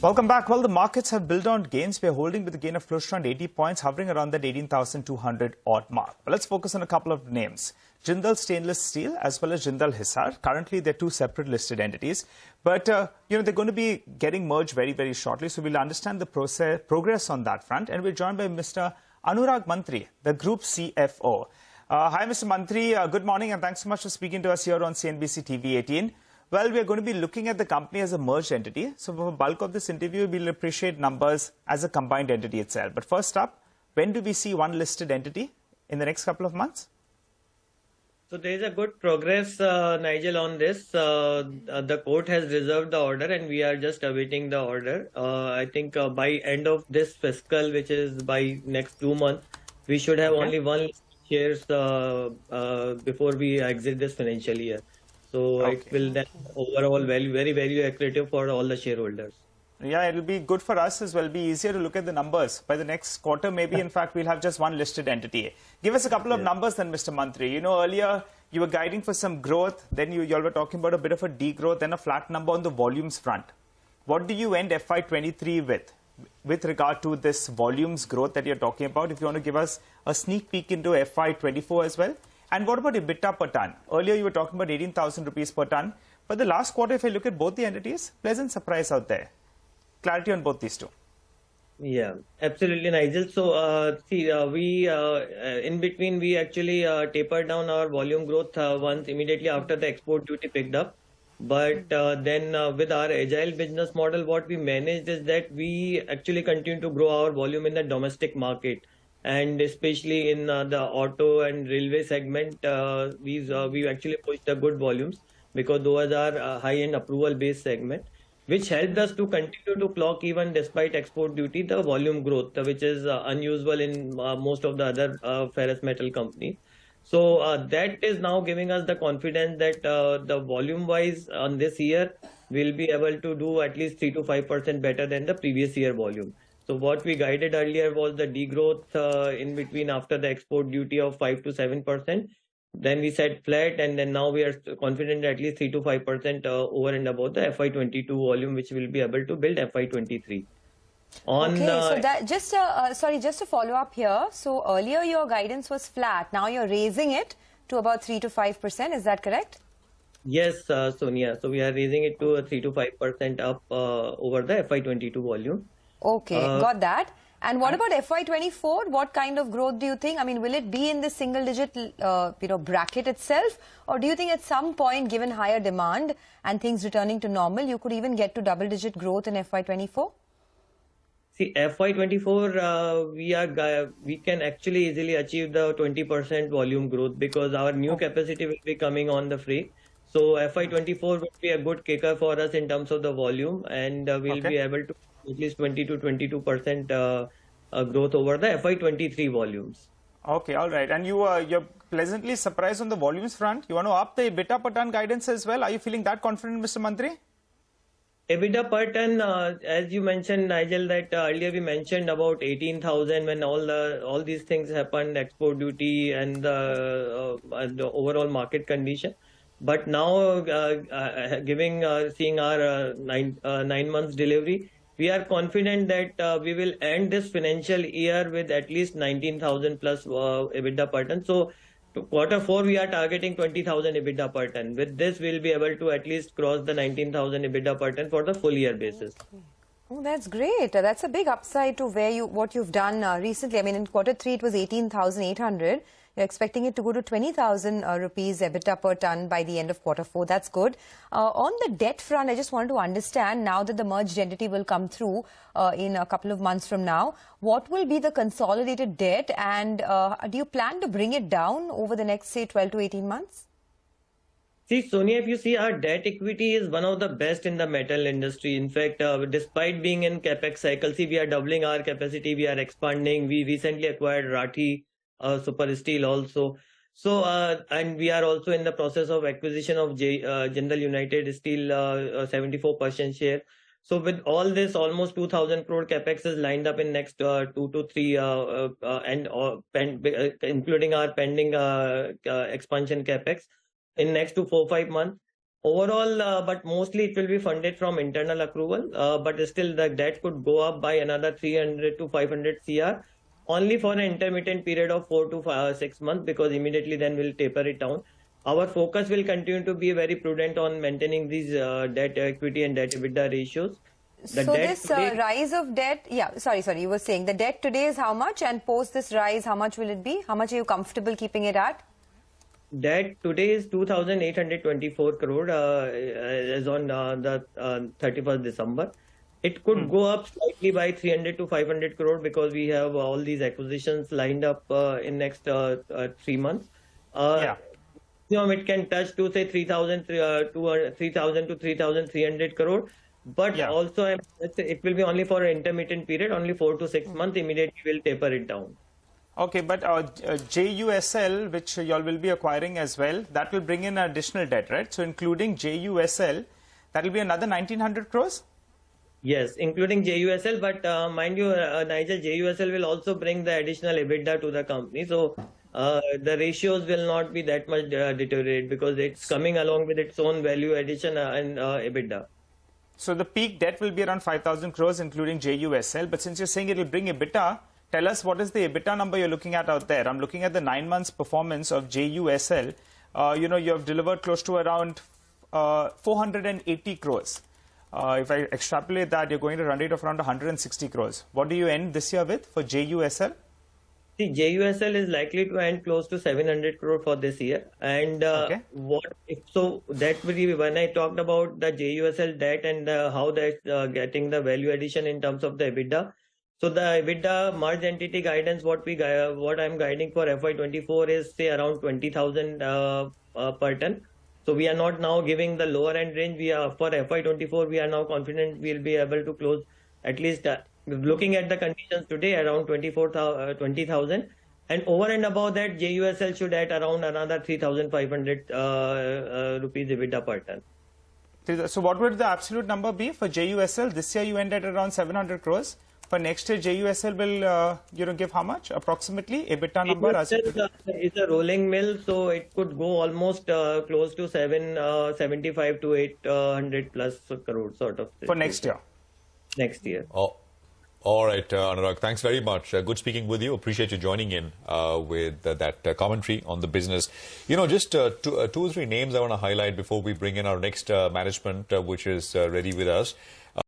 Welcome back. Well, the markets have built on gains. We're holding with a gain of close to around 80 points, hovering around that 18,200 odd mark. But let's focus on a couple of names. Jindal Stainless Steel as well as Jindal Hisar. Currently, they're two separate listed entities. But, they're going to be getting merged very, very shortly. So we'll understand the progress on that front. And we're joined by Mr. Anurag Mantri, the Group CFO. Hi, Mr. Mantri. Good morning, and thanks so much for speaking to us here on CNBC TV 18. Well, we are going to be looking at the company as a merged entity. So for the bulk of this interview, we'll appreciate numbers as a combined entity itself. But first up, when do we see one listed entity in the next couple of months? So there is a good progress, Nigel, on this. The court has reserved the order and we are just awaiting the order. I think by end of this fiscal, which is by next 2 months, we should have only one shares before we exit this financial year. So it will then overall very accretive for all the shareholders. Yeah, it'll be good for us as well. It'll be easier to look at the numbers. By the next quarter, maybe, in fact, we'll have just one listed entity. Give us a couple of numbers then, Mr. Mantri. You know, earlier you were guiding for some growth. Then you all were talking about a bit of a degrowth, then a flat number on the volumes front. What do you end FY23 with regard to this volumes growth that you're talking about? If you want to give us a sneak peek into FY24 as well. And what about EBITDA per ton? Earlier you were talking about 18,000 rupees per ton. But the last quarter, if I look at both the entities, pleasant surprise out there. Clarity on both these two. Yeah, absolutely, Nigel. So, we in between, we actually tapered down our volume growth once immediately after the export duty picked up. But then with our agile business model, what we managed is that we actually continue to grow our volume in the domestic market. And especially in the auto and railway segment, we've actually pushed the good volumes because those are high-end approval-based segment, which helped us to continue to clock even despite export duty, the volume growth, which is unusual in most of the other ferrous metal companies. So that is now giving us the confidence that the volume-wise on this year, we'll be able to do at least 3 to 5% better than the previous year volume. So what we guided earlier was the degrowth in between after the export duty of 5 to 7%. Then we said flat, and then now we are confident at least 3 to 5% over and above the FY22 volume, which will be able to build FY23. So that just to follow up here. So earlier your guidance was flat. Now you're raising it to about 3 to 5%. Is that correct? Yes, Sonia. So we are raising it to 3 to 5% up over the FY22 volume. Okay, got that. And what about FY24? What kind of growth do you think? I mean, will it be in the single-digit, bracket itself, or do you think at some point, given higher demand and things returning to normal, you could even get to double-digit growth in FY24? See, FY24, we can actually easily achieve the 20% volume growth because our new capacity will be coming on the free. So FY24 would be a good kicker for us in terms of the volume, and we'll be able to at least 20 to 22% growth over the FY23 volumes. Okay, all right. And you're pleasantly surprised on the volumes front. You want to up the EBITDA per ton guidance as well? Are you feeling that confident, Mr. Mantri? EBITDA per ton, as you mentioned, Nigel, that earlier we mentioned about 18,000 when all these things happened, export duty and the overall market condition. But now, seeing our 9 months delivery, we are confident that we will end this financial year with at least 19,000 plus EBITDA per ton. So to Q4, we are targeting 20,000 EBITDA per ton. With this, we'll be able to at least cross the 19,000 EBITDA per ton for the full year basis. Oh, that's great. That's a big upside to what you've done recently. I mean, in Q3, it was 18,800. You're expecting it to go to 20,000 rupees EBITDA per ton by the end of Q4. That's good. On the debt front, I just wanted to understand, now that the merged entity will come through in a couple of months from now, what will be the consolidated debt, and do you plan to bring it down over the next, say, 12 to 18 months? See, Sonia, if you see, our debt equity is one of the best in the metal industry. In fact, despite being in capex cycle, see, we are doubling our capacity, we are expanding. We recently acquired Rathi Super Steel also. So, and we are also in the process of acquisition of Jindal United Steel 74% share. So with all this, almost 2,000 crore capex is lined up in next 2 to 3 including our pending expansion capex in next to 4-5 months. Overall, but mostly it will be funded from internal accrual, but still the debt could go up by another 300 to 500 CR only for an intermittent period of 4 to 6 months, because immediately then we'll taper it down. Our focus will continue to be very prudent on maintaining these debt equity and debt EBITDA ratios. So this rise of debt, sorry, you were saying the debt today is how much, and post this rise, how much will it be? How much are you comfortable keeping it at? Debt today is 2,824 crore as on the 31st December. It could go up slightly by 300 to 500 crore because we have all these acquisitions lined up in next 3 months. It can touch to say 3,000 to 3,300 crore. But also it will be only for an intermittent period, only 4 to 6 months. Immediately we'll taper it down. Okay, but JUSL, which you all will be acquiring as well, that will bring in additional debt, right? So including JUSL, that will be another 1,900 crores? Yes, including JUSL, but mind you, Nigel, JUSL will also bring the additional EBITDA to the company. So the ratios will not be that much deteriorated because it's coming along with its own value addition and EBITDA. So the peak debt will be around 5,000 crores, including JUSL. But since you're saying it will bring EBITDA, tell us what is the EBITDA number you're looking at out there. I'm looking at the 9 months performance of JUSL. You have delivered close to around 480 crores. If I extrapolate that, you're going to run rate of around 160 crores. What do you end this year with for JUSL? See, JUSL is likely to end close to 700 crore for this year. And that will be when I talked about the JUSL debt and how that's getting the value addition in terms of the EBITDA. So the EBITDA merged entity guidance, what I'm guiding for FY24 is say around 20,000 per ton. So we are not now giving the lower end range. We are for FY24. We are now confident we'll be able to close at least. Looking at the conditions today, around 20,000, and over and above that, JUSL should add around another 3,500 rupees EBITDA per ton. So what would the absolute number be for JUSL? This year you ended at around 700 crores. For next year, JUSL will give how much approximately EBITDA number? It's a rolling mill, so it could go almost close to 775 to 800 plus crore sort of thing. For next year. Next year. Oh. All right, Anurag, thanks very much. Good speaking with you. Appreciate you joining in with that commentary on the business. Just two or three names I want to highlight before we bring in our next management, which is ready with us.